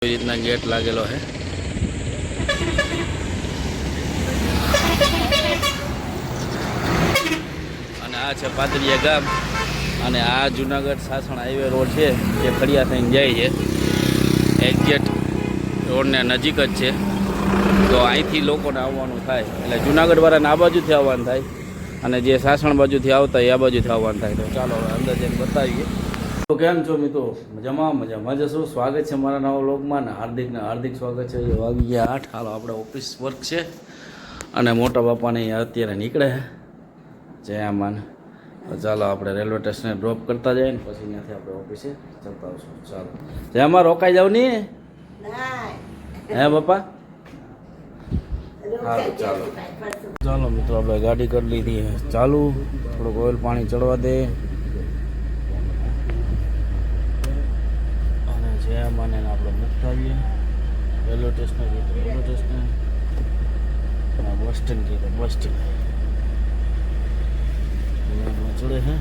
રીતના ગેટ લાગેલો છે અને આ છે પાદરિયા ગામ અને આ જુનાગઢ સાસણ હાઈવે રોડ છે જે ખડિયા થઈને જાય છે એક્ઝેક્ટ રોડને નજીક જ છે. તો અહીંથી લોકોને આવવાનું થાય એટલે જુનાગઢવાળાને આ બાજુથી આવવાનું થાય અને જે સાસણ બાજુથી આવતા હોય આ બાજુથી આવવાનું થાય. તો ચાલો હવે અંદર જઈને બતાવીએ. તો કેમ છો મિત્રો? મજામાં જશો. સ્વાગત છે મારા નવા વ્લોગમાં ને હાર્દિક સ્વાગત છે. જે વાગી ગયા 8. હાલો આપણે ઓફિસ વર્ક છે અને મોટા બાપાને અહીંયા અત્યારે નીકળે છે જયામાન. તો ચાલો આપણે રેલવે સ્ટેશને ડ્રોપ કરતા જઈએ ને પછી ત્યાંથી આપણે ઓફિસે જતા આવશું. ચાલો જયામાં રોકાઈ જાવ નહીં હે બાપા? હા ચાલો ચાલો મિત્રો આપણે ગાડી કરી લીધી ચાલુ. થોડુંક ઓઇલ પાણી ચડવા દે અને જયામાને આપણે મૂકતા આવીએ રેલવે સ્ટેશને. રેલવે સ્ટેશને બસ સ્ટેન્ડ કીધું બસ સ્ટેન્ડ ચડે હે.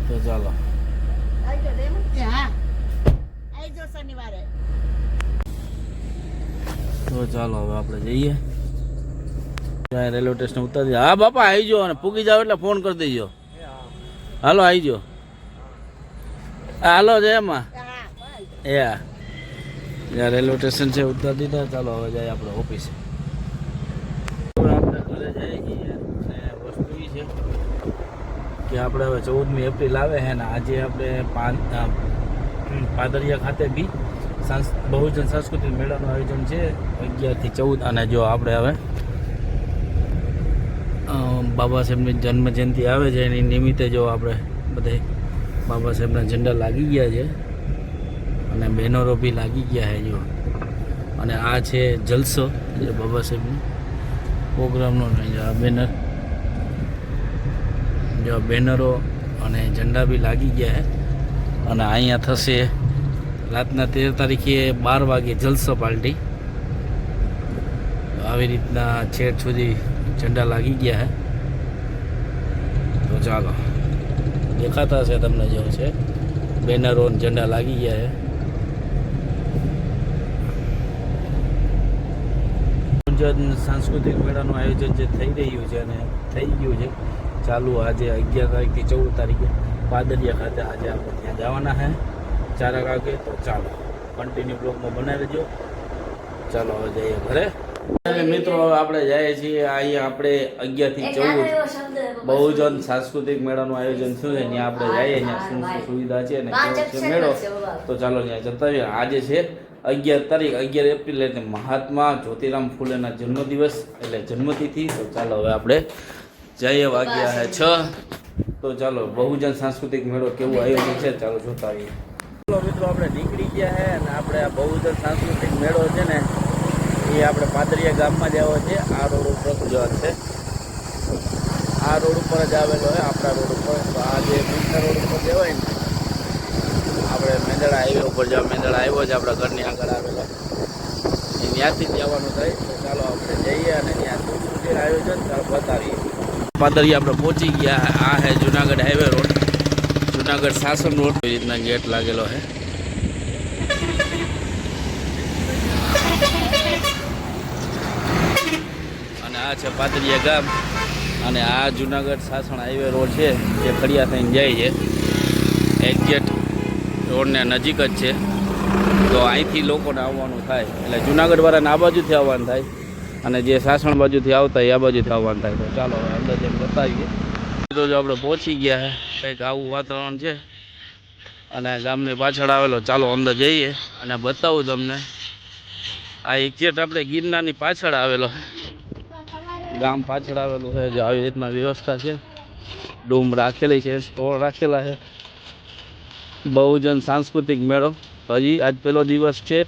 તો ચાલો તો ચાલો હવે આપણે જઈએ રેલવે સ્ટેશન ઉતારી. હા બાપા આવી જાઓ અને પૂગી જાઓ એટલે ફોન કરી દેજો. હાલો આવી જાઓ. હાલો છે એમાં જ્યાં રેલવે સ્ટેશન છે ઉતારી દીધા. ચાલો હવે જાય આપણે ઓફિસે. આપણે ઘરે જઈએ છીએ અને વસ્તુ એ છે કે આપણે હવે 14મી એપ્રિલ આવે છે ને આજે આપણે પાદરિયા ખાતે બી બહુજન સાંસ્કૃતિક મેળાનું આયોજન છે 11 થી 14. અને જો આપણે હવે બાબા સાહેબની જન્મ જયંતિ આવે છે એની નિમિત્તે જો આપણે બધે બાબા સાહેબના ઝંડા લાગી ગયા છે અને બેનરો બી લાગી ગયા છે જો. અને આ છે જલસો જે બાબા સાહેબનો પ્રોગ્રામનો આ બેનર જો બેનરો અને ઝંડા બી લાગી ગયા છે. અને અહીંયા થશે રાતના 13 તારીખે 12 વાગે જલસો પાર્ટી. આવી રીતના છેક સુધી ઝંડા લાગી ગયા છે. તો ચાલો દેખાતા હશે તમને જેવું છે બેનરો ઝંડા લાગી ગયા છે. સાંસ્કૃતિક મેળાનું આયોજન જે થઈ રહ્યું છે અને થઈ ગયું છે ચાલુ. આજે 11 તારીખથી 14 તારીખે પાદરિયા ખાતે આજે આપણે ત્યાં જવાના છે 4 વાગે. તો ચાલો કન્ટિન્યુ બ્લોગમાં બનાવી દેજો. ચાલો હવે જઈએ ઘરે. મિત્રો હવે આપણે જઈએ છીએ અહીંયા આપણે 11 થી 14 બહુજન સાંસ્કૃતિક મેળાનું આયોજન થયું છે. ત્યાં આપણે જઈએ ત્યાં શું શું સુવિધા છે અને કેવો છે મેળો. તો ચાલો ત્યાં જતા આવીએ. આજે છે 11 તારીખ 11 એપ્રિલ એટલે મહાત્મા જ્યોતિરામ ફૂલેના જન્મદિવસ એટલે જન્મતિથિ. તો ચાલો હવે આપણે જઈએ. વાગ્યા છે 6. તો ચાલો બહુજન સાંસ્કૃતિક મેળો કેવું આયોજન છે ચાલો જોતા આવીએ. ચાલો મિત્રો આપણે નીકળી ગયા છે અને આપણે આ બહુજન સાંસ્કૃતિક મેળો છે ને એ આપણે પાદરિયા ગામમાં જ આવ્યો છે. આ રોડ ઉપર જ છે. આ રોડ ઉપર જ આવેલો હોય આપણા રોડ ઉપર. તો આ જે મુખ્ય રોડ ઉપર જવાય ને આપણે મેંદડા હાઈવે ઉપર જવા. મેંદડા આવ્યો છે આપણા ઘરની આગળ આવેલો એ ત્યાંથી જ જવાનું થાય. તો ચાલો આપણે જઈએ અને ત્યાં શું શું છે આયોજન ચાલો બતાવીએ. પાદરિયા આપણે પહોંચી ગયા. આ છે Junagadh highway road, Junagadh Sasan road. એ રીતના ગેટ લાગેલો છે. અને આ છે પાદરિયા ગામ અને આ જુનાગઢ સાસણ હાઈવે રોડ છે જે ખડિયા થઈને જાય છે એક્ઝેક્ટ રોડને નજીક જ છે. તો અહીંથી લોકોને આવવાનું થાય એટલે જુનાગઢવાળાને આ બાજુથી આવવાનું થાય અને જે સાસણ બાજુથી આવતા હોય આ બાજુથી આવવાનું થાય. તો ચાલો હવે અંદર જઈને બતાવીએ. તો જો આપણે પહોંચી ગયા કંઈક આવું વાતાવરણ છે અને ગામની પાછળ આવેલો. ચાલો અંદર જઈએ અને બતાવું તમને. આ એક્ઝેક્ટ આપણે ગિરનારની પાછળ આવેલો ગામ પાછળ આવેલું છે. જે આવી રીતના વ્યવસ્થા છે. ડૂમ રાખેલી છે, સ્ટોર રાખેલા છે. બહુજન સાંસ્કૃતિક મેળો હજી આજ પહેલો દિવસ છે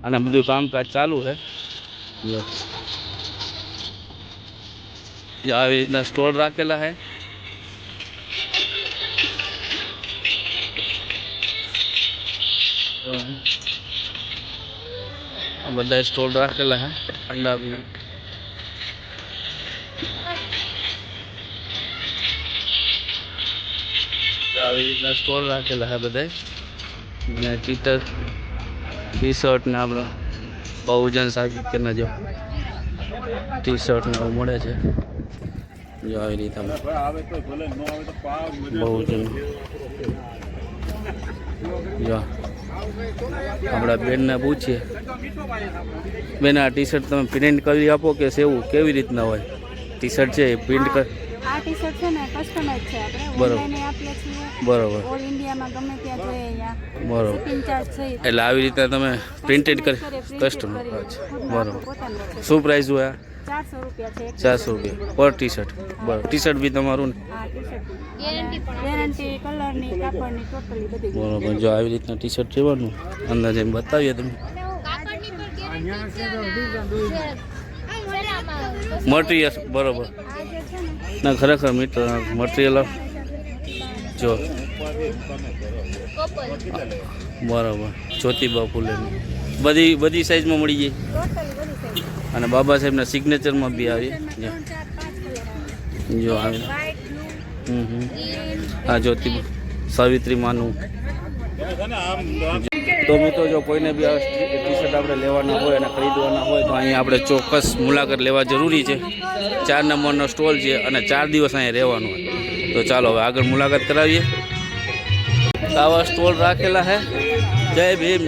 અને બધું કામકાજ ચાલુ છે. આવી રીતના સ્ટોર રાખેલા છે. બધા સ્ટોલ રાખેલા છે ઠંડા પીણા. આવી રીતના સ્ટોલ રાખેલા છે બધા ને ટી શર્ટ ને આપણે બહુજન સાહિત્યના જો ટી શર્ટ ને એવું મળે છે જો આવી રીતે બહુજન જો આપણા બેનને પૂછીએ બેન આ ટી શર્ટ તમે પ્રિન્ટ કરી આપો કે સેવું કેવી રીતના હોય ટી શર્ટ છે એ પ્રિન્ટ કર આ ટી શર્ટ છે ને કસ્ટમાઇઝ છે આપણે ઓનલાઈન આપીએ છીએ બરોબર ઓલ ઇન્ડિયામાં ગમે ત્યાં જોઈએ અહીંયા બરોબર શિપિંગ ચાર્જ છે એટલે આવી રીતે તમે પ્રિન્ટેડ કરી કસ્ટમ બરોબર શું પ્રાઇસ હોય 400 રૂપિયા છે 400 રૂપિયા પર ટી શર્ટ બરાબર ટી શર્ટ બી તમારું ને આ ટી શર્ટ ગેરંટી કલરની કાપડની ટોટલી બધી બરોબર જો આવી રીતના ટી શર્ટ લેવાનું અંદાજે બતાવીએ તમે મટીરિયલ બરોબર ના ખરેખર મટીરિયલ જો બરાબર જ્યોતિબા ફૂલેની બધી સાઈઝમાં મળી જાય અને બાબા સાહેબના સિગ્નેચરમાં બી આવી જો આવે આ જ્યોતિબા સાવિત્રી માનું તો મિત્રો જો કોઈને બી આ ટી શર્ટ આપણે લેવાના હોય અને ખરીદવાના હોય તો અહીંયા આપણે ચોક્કસ મુલાકાત લેવા જરૂરી છે 4 નંબરનો સ્ટોલ છે અને 4 દિવસ અહીંયા રહેવાનું હોય તો ચાલો હવે આગળ મુલાકાત કરાવીએ આવા સ્ટોલ રાખેલા છે જય ભીમ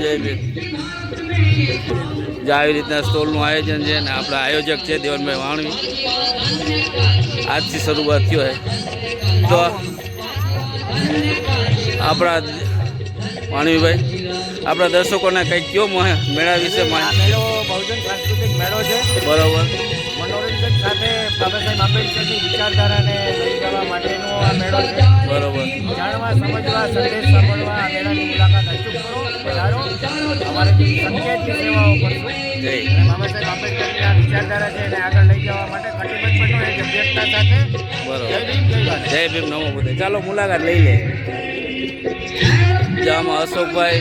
જે આવી રીતના સ્ટોલનું આયોજન છે અને આપણા આયોજક છે દેવનભાઈ વાણવી આજથી શરૂઆત થયો છે તો આપણા વાણવીભાઈ આપણા દર્શકોને કંઈક કયો મેળા વિશે મેળો બહુજન સાંસ્કૃતિક મેળો છે બરાબર મનોરંજન સાથે બાબા સાહેબ આંબેડકરની વિચારધારાને લઈ જવા માટેનો આ મેળો છે બરાબર જાણવા સમજવા સંદેશ સાંભળવા આ મેળાની મુલાકાત અચૂક કરો પધારો અમારે સંકેતની સેવાઓ કરશું જય અને બાબા સાહેબ આંબેડકરની આ વિચારધારા છે એને આગળ લઈ જવા માટે કટિબદ્ધ બનો એક અભ્યર્થના સાથે બરાબર જય ભીમ જય ભારત. જય ભીમ નમો બુદ્ધાય ચાલો મુલાકાત લઈ લે જામાં અશોકભાઈ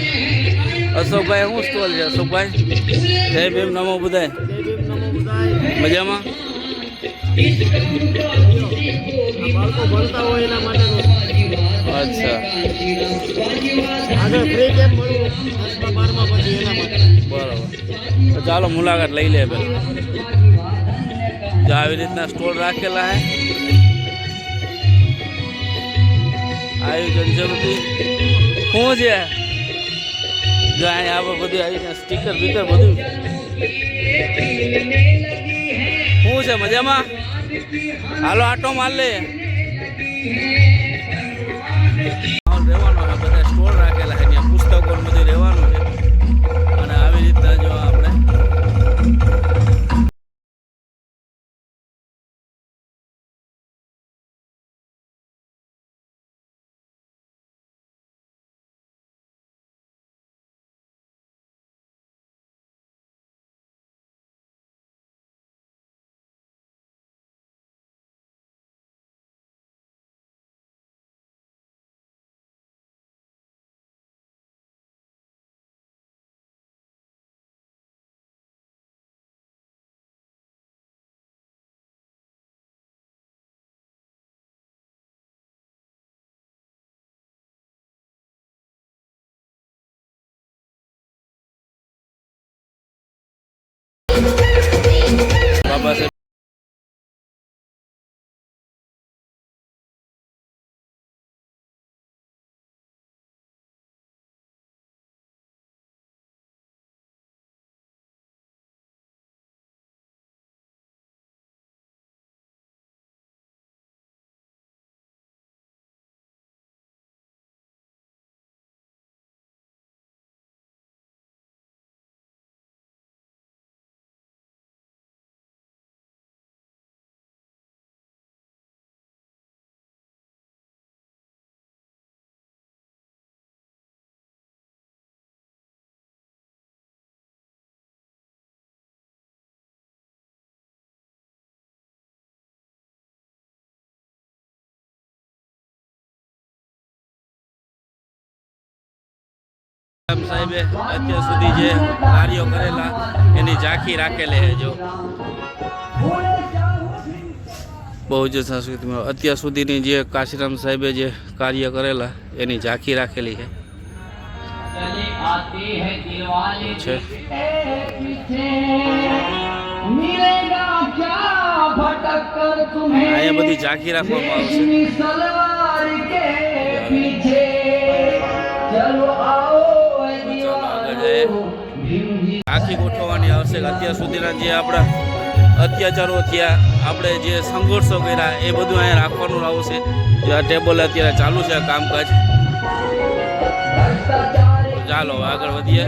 શું સ્ટોલ છે અશોકભાઈ જય ભીમ નમો બુદ્ધાય જય ભીમ નમો બુદ્ધાય. મજામાં આ બાળકો ભણતા હોય એના માટેનું અચ્છા આગળ ફ્રી કેમ મળવું 10મા 12મા પછી એના માટે બરાબર તો ચાલો મુલાકાત લઈ લે પેલા જો આવી રીતના સ્ટોલ રાખેલા હે આયોજન છે બધી શું છે જો અહીંયા આપણે બધું આવી સ્ટીકર બીકર બધું શું છે મજામાં હાલો આટો માર લે રહેવાનો છે બધા સ્ટોલ રાખેલા છે ત્યાં પુસ્તકો બધું રહેવાનું છે અને આવી રીતના જો આપણે બાબા સાહેબ સાહેબે અત્યાર સુધી જે કાર્યો કરેલા એની ઝાંખી રાખેલી છે જો બહુજન સંસ્કૃતિમાં અત્યાર સુધીની જે કાશીરામ સાહેબે જે કાર્ય કરેલા એની ઝાંખી રાખેલી છે. અહીંયા બધી ઝાંખી રાખવામાં આવશે. ઝાંખી ગોઠવવાની આવશે. અત્યાર સુધીના જે આપણા અત્યાચારો થયા, આપણે જે સંઘર્ષો કર્યા એ બધું અહીંયા રાખવાનું આવશે. જે આ ટેબલ અત્યારે ચાલુ છે કામકાજ. ચાલો આગળ વધીએ.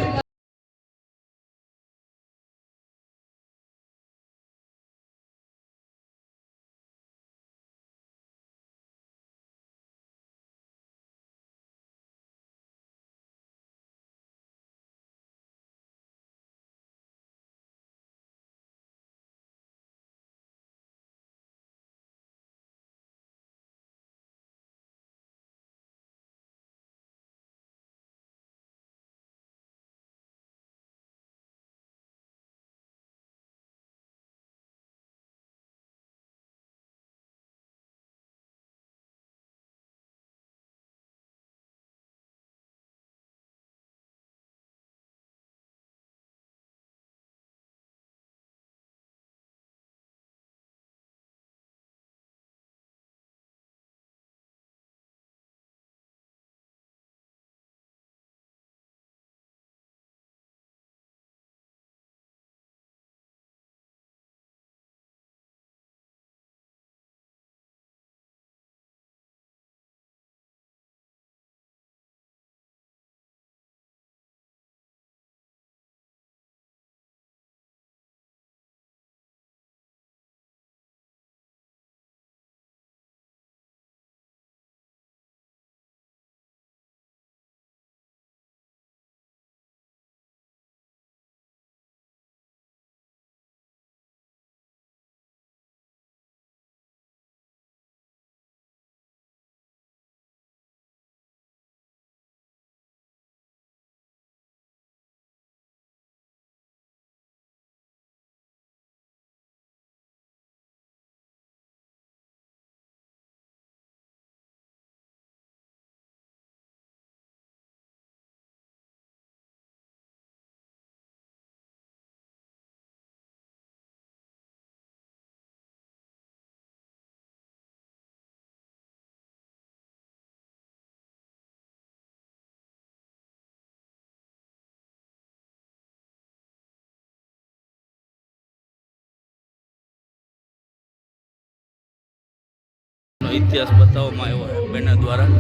ઇતિહાસ બતાવવામાં આવ્યો છે બેનર દ્વારા.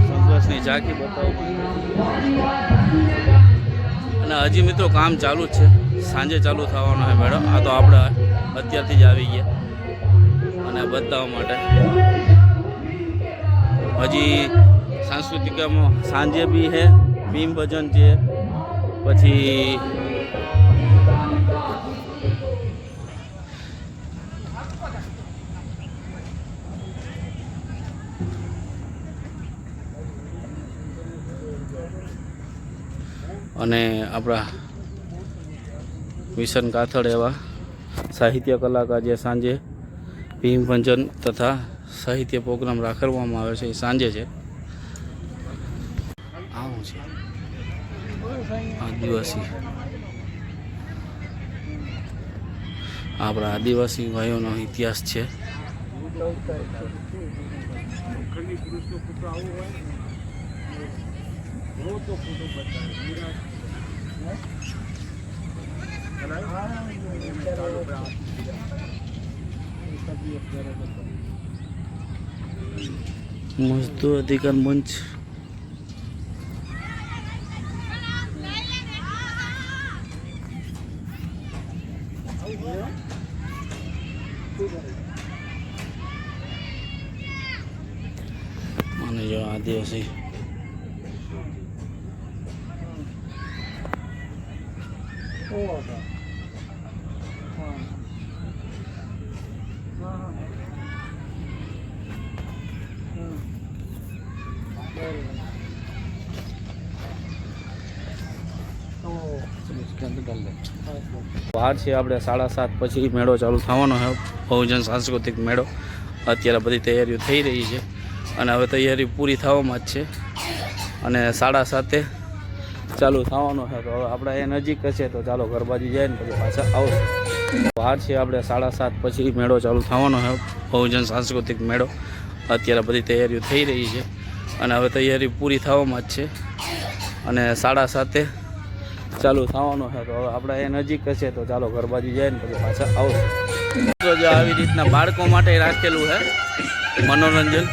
સંઘર્ષની ઝાંખી બતાવવામાં અને હજી મિત્રો કામ ચાલુ જ છે. સાંજે ચાલુ થવાનો છે મેળો. આ તો આપણે અત્યારથી જ આવી ગયા અને બતાવવા માટે. હજી સાંસ્કૃતિકમાં સાંજે બી છે, ભીમ ભજન છે, પછી અને આપણા મિશન કાથડ એવા સાહિત્ય કલાકાર જે સાંજે ભીમ ભજન તથા સાહિત્ય પ્રોગ્રામ રાખવામાં આવે છે એ સાંજે છે. આવું છે આદિવાસી, આપણા આદિવાસી ભાઈઓનો ઇતિહાસ છે. મજદૂર અધિકાર મંચ અને જો આદિવાસી બહાર છે આપણે 7:30 પછી મેળો ચાલુ થવાનો છે, બહુજન સાંસ્કૃતિક મેળો. અત્યારે બધી તૈયારીઓ થઈ રહી છે અને હવે તૈયારી પૂરી થવામાં જ છે અને 7:30 ચાલુ થવાનો છે. તો હવે આપણે એ નજીક છે તો ચાલો ઘર બાજુ જાય ને પછી પાછા આવશે. બહાર છે આપણે 7:30 પછી મેળો ચાલુ થવાનો છે, બહુજન સાંસ્કૃતિક મેળો. અત્યારે બધી તૈયારીઓ થઈ રહી છે અને હવે તૈયારી પૂરી થવામાં જ છે અને 7:30 ચાલુ થવાનો છે. તો હવે આપણે એ નજીક છે તો ચાલો ઘર બાજુ જાય ને પછી પાછા આવશે. તો જો આવી રીતના બાળકો માટે રાખેલું છે મનોરંજન.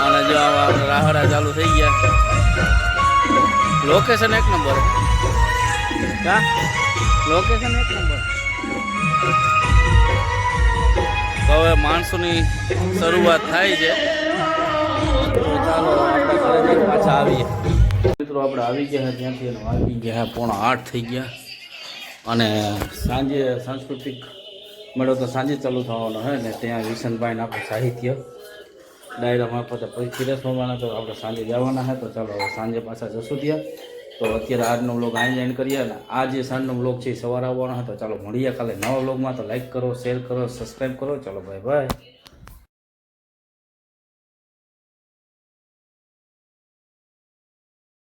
અને જો આવા રાહડા ચાલુ થઈ ગયા. લોકેશન એક નંબર. કા લોકેશન એક નંબર. તો હવે માણસોની શરૂઆત થાય છે. તો ચાલો આપણે ઘરે જઈને પાછા આવીએ. મિત્રો આપણે આવી ગયા ત્યાંથી આવી ગયા 7:45 થઈ ગયા અને સાંજે સાંસ્કૃતિક મેળો તો સાંજે ચાલુ થવાનો છે ને ત્યાં વિશનભાઈને આપણે સાહિત્ય ડાયરા મારફતે પછી પીરસવાના. તો આપણે સાંજે જવાના છે. તો ચાલો હવે સાંજે પાછા જશું ત્યાં. તો અત્યારે આજનો વ્લોગ અહીં એન્ડ કરીએ અને આ જે સાંજનો વ્લોગ છે એ સવારે આવવાનો છે. તો ચાલો મળીએ કાલે નવા વ્લોગમાં. તો લાઈક કરો, શેર કરો, સબસ્ક્રાઈબ કરો. ચાલો બાય બાય.